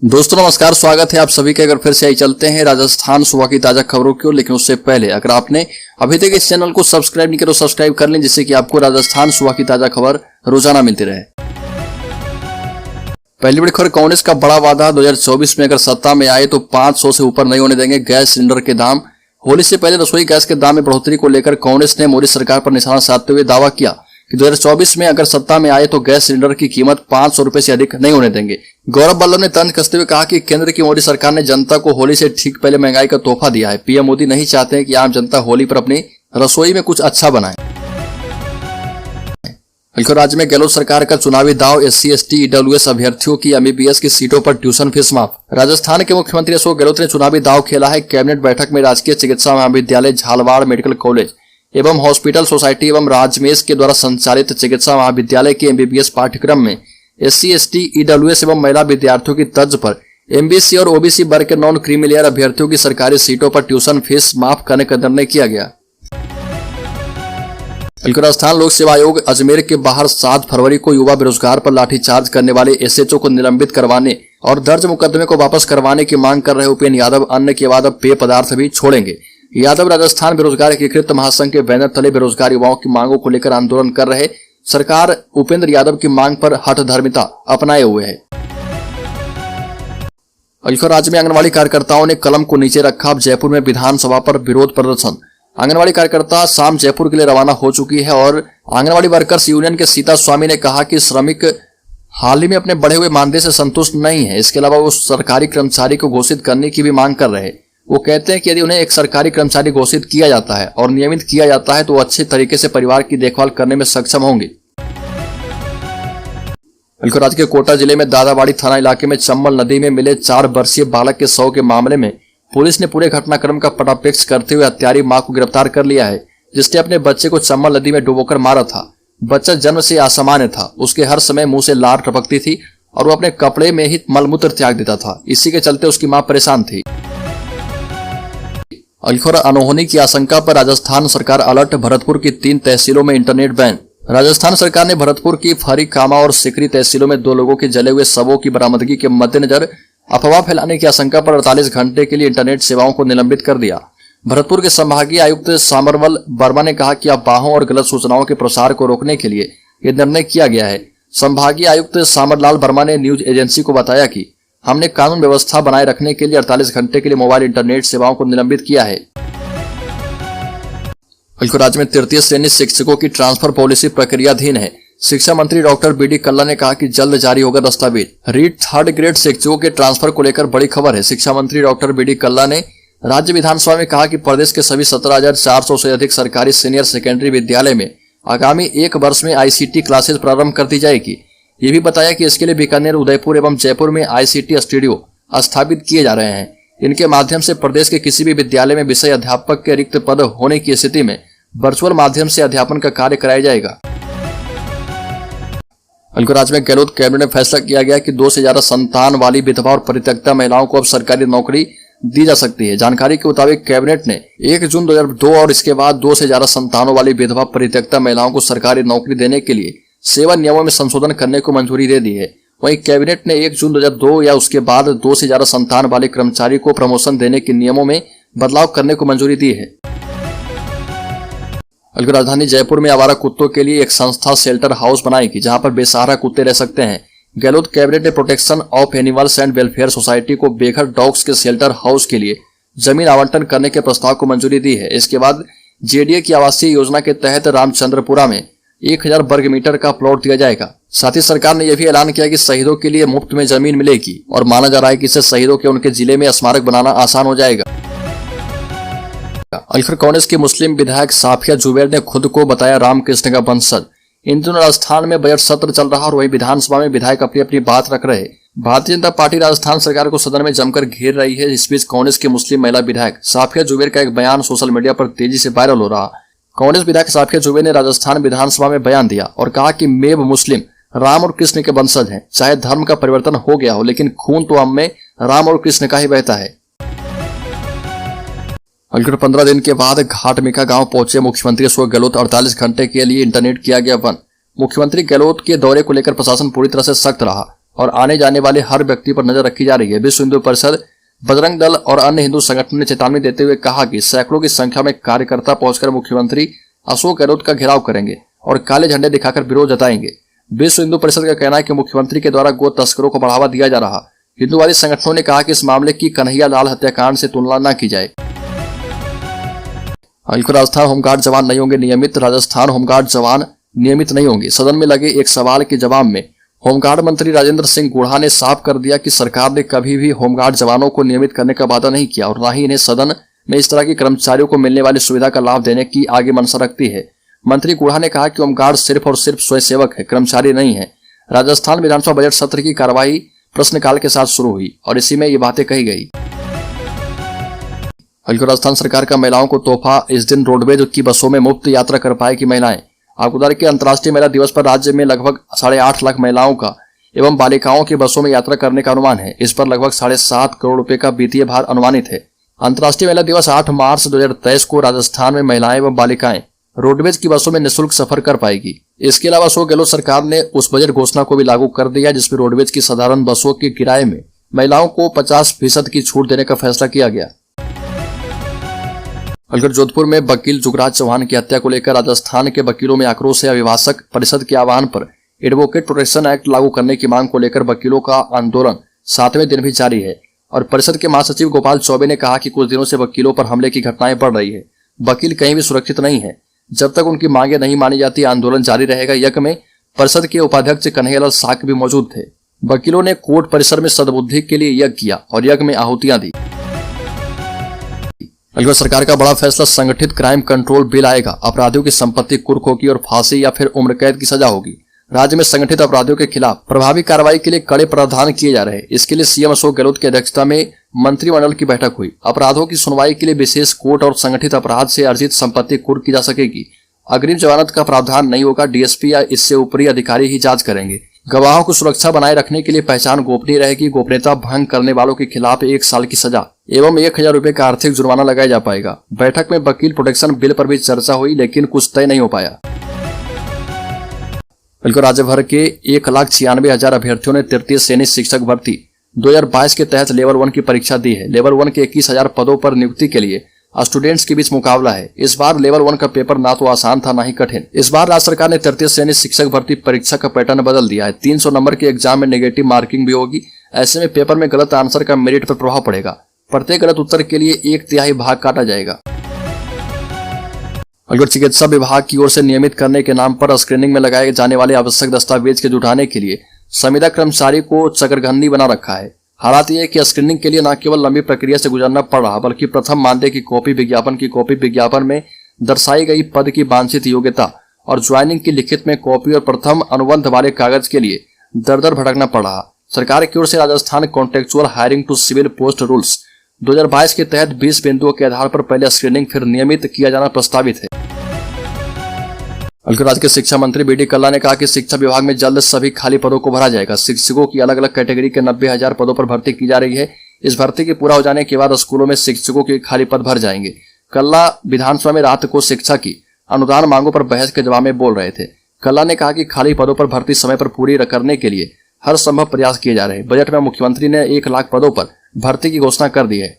दोस्तों नमस्कार, स्वागत है आप सभी के। अगर फिर से आई चलते हैं राजस्थान सुबह की ताजा खबरों की ओर। लेकिन उससे पहले अगर आपने अभी तक इस चैनल को सब्सक्राइब नहीं किया तो सब्सक्राइब कर लें, जिससे कि आपको राजस्थान सुबह की ताजा खबर रोजाना मिलती रहे। पहली बड़ी खबर, कांग्रेस का बड़ा वादा, 2024 में अगर सत्ता में आए तो 500 से ऊपर नहीं होने देंगे गैस सिलेंडर के दाम। होली से पहले रसोई गैस के दाम में बढ़ोतरी को लेकर कांग्रेस ने मोदी सरकार पर निशाना साधते हुए दावा किया कि 2024 में अगर सत्ता में आए तो गैस सिलेंडर की कीमत 500 रुपए से अधिक नहीं होने देंगे। गौरव बल्लभ ने तंज कसते हुए कहा कि केंद्र की मोदी सरकार ने जनता को होली से ठीक पहले महंगाई का तोहफा दिया है। पीएम मोदी नहीं चाहते हैं कि आम जनता होली पर अपनी रसोई में कुछ अच्छा बनाए। राज्य में गहलोत सरकार का चुनावी दाव, SC, ST, EWS अभ्यर्थियों की MBBS की सीटों पर ट्यूशन फीस माफ। राजस्थान के मुख्यमंत्री अशोक गहलोत ने चुनावी दाव खेला है। कैबिनेट बैठक में राजकीय चिकित्सा महाविद्यालय झालवाड़ मेडिकल कॉलेज एवं हॉस्पिटल सोसाइटी एवं राजमेश के द्वारा संचालित चिकित्सा महाविद्यालय के MBBS पाठ्यक्रम में SC, ST, EWS एवं महिला विद्यार्थियों की तर्ज पर MBC और OBC वर्ग के नॉन क्रीमी लेयर अभ्यर्थियों की सरकारी सीटों पर ट्यूशन फीस माफ करने का निर्णय किया गया। राजस्थान लोक सेवा आयोग अजमेर के बाहर 7 फरवरी को युवा बेरोजगार पर लाठीचार्ज करने वाले SHO को निलंबित करवाने और दर्ज मुकदमे को वापस करवाने की मांग कर रहे उपेन्द्र यादव अन्न के बाद अब पेय पदार्थ भी छोड़ेंगे। यादव राजस्थान बेरोजगार एकीकृत महासंघ के बैनर तले बेरोजगार युवाओं की मांगों को लेकर आंदोलन कर रहे सरकार उपेन्द्र यादव की मांग पर हठधर्मिता अपनाए हुए है। राज्य में आंगनवाड़ी कार्यकर्ताओं ने कलम को नीचे रखा। अब जयपुर में विधानसभा पर विरोध प्रदर्शन। आंगनवाड़ी कार्यकर्ता शाम जयपुर के लिए रवाना हो चुकी है और आंगनवाड़ी वर्कर्स यूनियन के सीता स्वामी ने कहा कि श्रमिक हाल ही में अपने बढ़े हुए मानदेय से संतुष्ट नहीं है। इसके अलावा वो सरकारी कर्मचारी को घोषित करने की भी मांग कर रहे हैं। वो कहते हैं कि यदि उन्हें एक सरकारी कर्मचारी घोषित किया जाता है और नियमित किया जाता है तो वो अच्छे तरीके से परिवार की देखभाल करने में सक्षम होंगे। राज्य के कोटा जिले में दादाबाड़ी थाना इलाके में चंबल नदी में मिले 4 वर्षीय बालक के शव के मामले में पुलिस ने पूरे घटनाक्रम का पर्दाफाश करते हुए हत्यारी मां को गिरफ्तार कर लिया है, जिसने अपने बच्चे को चंबल नदी में डुबोकर मारा था। बच्चा जन्म से असामान्य था। उसके हर समय मुंह से लार टपकती थी और वो अपने कपड़े में ही मलमूत्र त्याग देता था। इसी के चलते उसकी मां परेशान थी। अनहोनी की आशंका पर राजस्थान सरकार अलर्ट। भरतपुर की 3 तहसीलों में इंटरनेट बैन। राजस्थान सरकार ने भरतपुर की फरीकामा और सिकरी तहसीलों में 2 लोगों के जले हुए शवों की बरामदगी के मद्देनजर अफवाह फैलाने की आशंका पर 48 घंटे के लिए इंटरनेट सेवाओं को निलंबित कर दिया। भरतपुर के संभागीय आयुक्त सामरवल वर्मा ने कहा कि अफवाहों और गलत सूचनाओं के प्रसार को रोकने के लिए यह निर्णय किया गया है। संभागीय आयुक्त सामरलाल वर्मा ने न्यूज एजेंसी को बताया कि हमने कानून व्यवस्था बनाए रखने के लिए 48 घंटे के लिए मोबाइल इंटरनेट सेवाओं को निलंबित किया है। राज्य में तृतीय श्रेणी शिक्षकों की ट्रांसफर पॉलिसी प्रक्रियाधीन है। शिक्षा मंत्री डॉक्टर BD कल्ला ने कहा कि जल्द जारी होगा दस्तावेज। रीट 3rd ग्रेड शिक्षकों के ट्रांसफर को लेकर बड़ी खबर है। शिक्षा मंत्री डॉक्टर BD कल्ला ने राज्य विधानसभा में कहा कि प्रदेश के सभी 17,400 से अधिक सरकारी सीनियर सेकेंडरी विद्यालय में आगामी 1 वर्ष में ICT क्लासेज प्रारंभ कर दी जाएगी। ये भी बताया कि इसके लिए बीकानेर, उदयपुर एवं जयपुर में ICT स्टूडियो स्थापित किए जा रहे हैं। इनके माध्यम से प्रदेश के किसी भी विद्यालय में विषय अध्यापक के रिक्त पद होने की स्थिति में वर्चुअल माध्यम से अध्यापन का कार्य कराया जाएगा। राज्य में गहलोत कैबिनेट में फैसला किया गया कि 2 से ज्यादा संतान वाली विधवा और परित्यक्ता महिलाओं को अब सरकारी नौकरी दी जा सकती है। जानकारी के मुताबिक कैबिनेट ने 1 जून 2002 और इसके बाद 2 से ज्यादा संतानों वाली विधवा परित्यक्ता महिलाओं को सरकारी नौकरी देने के लिए सेवा नियमों में संशोधन करने को मंजूरी दे दी है। वहीं कैबिनेट ने 1 जून 2002 या उसके बाद 2 से ज्यादा संतान वाले कर्मचारी को प्रमोशन देने के नियमों में बदलाव करने को मंजूरी दी है। राजधानी जयपुर में आवारा कुत्तों के लिए एक संस्था शेल्टर हाउस बनाएगी, जहां पर बेसहारा कुत्ते रह सकते हैं। गहलोत कैबिनेट ने protection of animals and welfare society को बेघर डॉग्स के शेल्टर हाउस के लिए जमीन आवंटन करने के प्रस्ताव को मंजूरी दी है। इसके बाद JDA की आवासीय योजना के तहत रामचंद्रपुरा में 1000 वर्ग मीटर का प्लॉट दिया जाएगा। साथ ही सरकार ने यह भी ऐलान किया कि शहीदों के लिए मुफ्त में जमीन मिलेगी और माना जा रहा है कि इससे शहीदों के उनके जिले में स्मारक बनाना आसान हो जाएगा। कांग्रेस के मुस्लिम विधायक साफिया जुबैर ने खुद को बताया रामकृष्ण का वंशज। इन दिनों राजस्थान में बजट सत्र चल रहा और वहीं विधानसभा में विधायक अपनी अपनी बात रख रहे। भारतीय जनता पार्टी राजस्थान सरकार को सदन में जमकर घेर रही है। इस बीच कांग्रेस के मुस्लिम महिला विधायक साफिया जुबैर का एक बयान सोशल मीडिया पर तेजी से वायरल हो रहा। कांग्रेस विधायक साफिया जुबैर ने राजस्थान विधानसभा में बयान दिया और कहा कि मैं मुस्लिम राम और कृष्ण के वंशज हैं। चाहे धर्म का परिवर्तन हो गया हो, लेकिन खून तो हम में राम और कृष्ण का ही बहता है। 15 दिन के बाद घाटमिका गांव पहुंचे मुख्यमंत्री अशोक गहलोत। 48 घंटे के लिए इंटरनेट किया गया बंद। मुख्यमंत्री गहलोत के दौरे को लेकर प्रशासन पूरी तरह से सख्त रहा। और आने जाने वाले हर व्यक्ति पर नजर रखी जा रही है। विश्व हिंदू परिषद, बजरंग दल और अन्य हिंदू संगठनों ने चेतावनी देते हुए कहा कि सैकड़ों की संख्या में कार्यकर्ता पहुंचकर मुख्यमंत्री अशोक गहलोत का घेराव करेंगे और काले झंडे दिखाकर विरोध जताएंगे। विश्व हिंदू परिषद का कहना है कि मुख्यमंत्री के द्वारा गो तस्करों को बढ़ावा दिया जा रहा। हिंदूवादी संगठनों ने कहा कि इस मामले की कन्हैया लाल हत्याकांड से तुलना न की जाए। राजस्थान होमगार्ड जवान नहीं होंगे नियमित। राजस्थान होमगार्ड जवान नियमित नहीं होंगे। सदन में लगे एक सवाल के जवाब में होमगार्ड मंत्री राजेंद्र सिंह गुढ़ा ने साफ कर दिया कि सरकार ने कभी भी होमगार्ड जवानों को नियमित करने का वादा नहीं किया और न ही इन्हें सदन में इस तरह के कर्मचारियों को मिलने वाली सुविधा का लाभ देने की आगे मंशा रखती है। मंत्री गुढ़ा ने कहा कि होमगार्ड सिर्फ और सिर्फ स्वयंसेवक है, कर्मचारी नहीं है। राजस्थान विधानसभा बजट सत्र की कार्यवाही प्रश्नकाल के साथ शुरू हुई और इसी में ये बातें कही गई। राजस्थान सरकार का महिलाओं को तोहफा, इस दिन रोडवेज की बसों में मुफ्त यात्रा कर पाएगी महिलाएं। आपको बता दें कि अंतर्राष्ट्रीय महिला दिवस पर राज्य में लगभग 8.5 लाख महिलाओं का एवं बालिकाओं की बसों में यात्रा करने का अनुमान है। इस पर लगभग 7.5 करोड़ रुपए का वित्तीय भार अनुमानित है। अंतर्राष्ट्रीय महिला दिवस 8 मार्च 2023 को राजस्थान में महिलाएं एवं बालिकाएं रोडवेज की बसों में निःशुल्क सफर कर पाएगी। इसके अलावा अशोक गहलोत सरकार ने उस बजट घोषणा को भी लागू कर दिया जिसमें रोडवेज की साधारण बसों के किराए में महिलाओं को 50% की छूट देने का फैसला किया गया। जोधपुर में वकील जुगराज चौहान की हत्या को लेकर राजस्थान के वकीलों में आक्रोश है। अभिभाषक परिषद के आह्वान पर एडवोकेट प्रोटेक्शन एक्ट लागू करने की मांग को लेकर वकीलों का आंदोलन 7वें दिन भी जारी है और परिषद के महासचिव गोपाल चौबे ने कहा कि कुछ दिनों से वकीलों पर हमले की घटनाएं बढ़ रही है। वकील कहीं भी सुरक्षित नहीं है। जब तक उनकी मांगे नहीं मानी जाती आंदोलन जारी रहेगा। यज्ञ में परिषद के उपाध्यक्ष कन्हैया लाल साक भी मौजूद थे। वकीलों ने कोर्ट परिसर में सद्बुद्धि के लिए यज्ञ किया और यज्ञ में आहुतियां दी। सरकार का बड़ा फैसला, संगठित क्राइम कंट्रोल बिल आएगा। अपराधियों की संपत्ति कुर्क होगी और फांसी या फिर उम्र कैद की सजा होगी। राज्य में संगठित अपराधियों के खिलाफ प्रभावी कार्रवाई के लिए कड़े प्रावधान किए जा रहे हैं। इसके लिए सीएम अशोक गहलोत की अध्यक्षता में मंत्रिमंडल की बैठक हुई। अपराधों की सुनवाई के लिए विशेष कोर्ट और संगठित अपराध से अर्जित संपत्ति कुर्क की जा सकेगी। अग्रिम जमानत का प्रावधान नहीं होगा। डीएसपी या इससे ऊपरी अधिकारी ही जांच करेंगे। गवाहों को सुरक्षा बनाए रखने के लिए पहचान गोपनीय रहेगी। गोपनीयता भंग करने वालों के खिलाफ 1 साल की सजा एवं 1000 रुपए का आर्थिक जुर्माना लगाया जा पाएगा। बैठक में वकील प्रोटेक्शन बिल पर भी चर्चा हुई लेकिन कुछ तय नहीं हो पाया। राज्य भर के 1,96,000 अभ्यर्थियों ने तृतीय श्रेणी शिक्षक भर्ती 2022 के तहत लेवल 1 की परीक्षा दी है। लेवल 1 के 21,000 पदों पर नियुक्ति के लिए स्टूडेंट्स के बीच मुकाबला है। इस बार लेवल 1 का पेपर ना तो आसान था ना ही कठिन। इस बार राज्य सरकार ने तृतीय श्रेणी शिक्षक भर्ती परीक्षा का पैटर्न बदल दिया है। 300 नंबर के एग्जाम में नेगेटिव मार्किंग भी होगी। ऐसे में पेपर में गलत आंसर का मेरिट पर प्रभाव पड़ेगा। प्रत्येक गलत उत्तर के लिए 1/3 भाग काटा जाएगा। चिकित्सा विभाग की ओर से नियमित करने के नाम पर स्क्रीनिंग में लगाए जाने वाले आवश्यक दस्तावेज के जुटाने के लिए संविदा कर्मचारी को चक्रघंदी बना रखा है। हालात यह है कि स्क्रीनिंग के लिए न केवल लंबी प्रक्रिया से गुजरना पड़ रहा बल्कि प्रथम मानदेय की कॉपी, विज्ञापन की कॉपी, विज्ञापन में दर्शाई गई पद की वांछित योग्यता और ज्वाइनिंग की लिखित में कॉपी और प्रथम अनुबंध वाले कागज के लिए दर भटकना पड़ रहा। सरकार की ओर से Rajasthan contractual hiring to civil post rules 2022 के तहत 20 बिंदुओं के आधार पर पहले स्क्रीनिंग फिर नियमित किया जाना प्रस्तावित है। राज्य के शिक्षा मंत्री बीडी कल्ला ने कहा कि शिक्षा विभाग में जल्द सभी खाली पदों को भरा जाएगा। शिक्षकों की अलग अलग कैटेगरी के 90,000 पदों पर भर्ती की जा रही है। इस भर्ती के पूरा हो जाने के बाद स्कूलों में शिक्षकों के खाली पद भर जाएंगे। कल्ला विधानसभा में रात को शिक्षा की अनुदान मांगों पर बहस के जवाब में बोल रहे थे। कल्ला ने कहा कि खाली पदों पर भर्ती समय पर पूरी करने के लिए हर संभव प्रयास किए जा रहे हैं। बजट में मुख्यमंत्री ने 1 लाख पदों पर भर्ती की घोषणा कर दी है।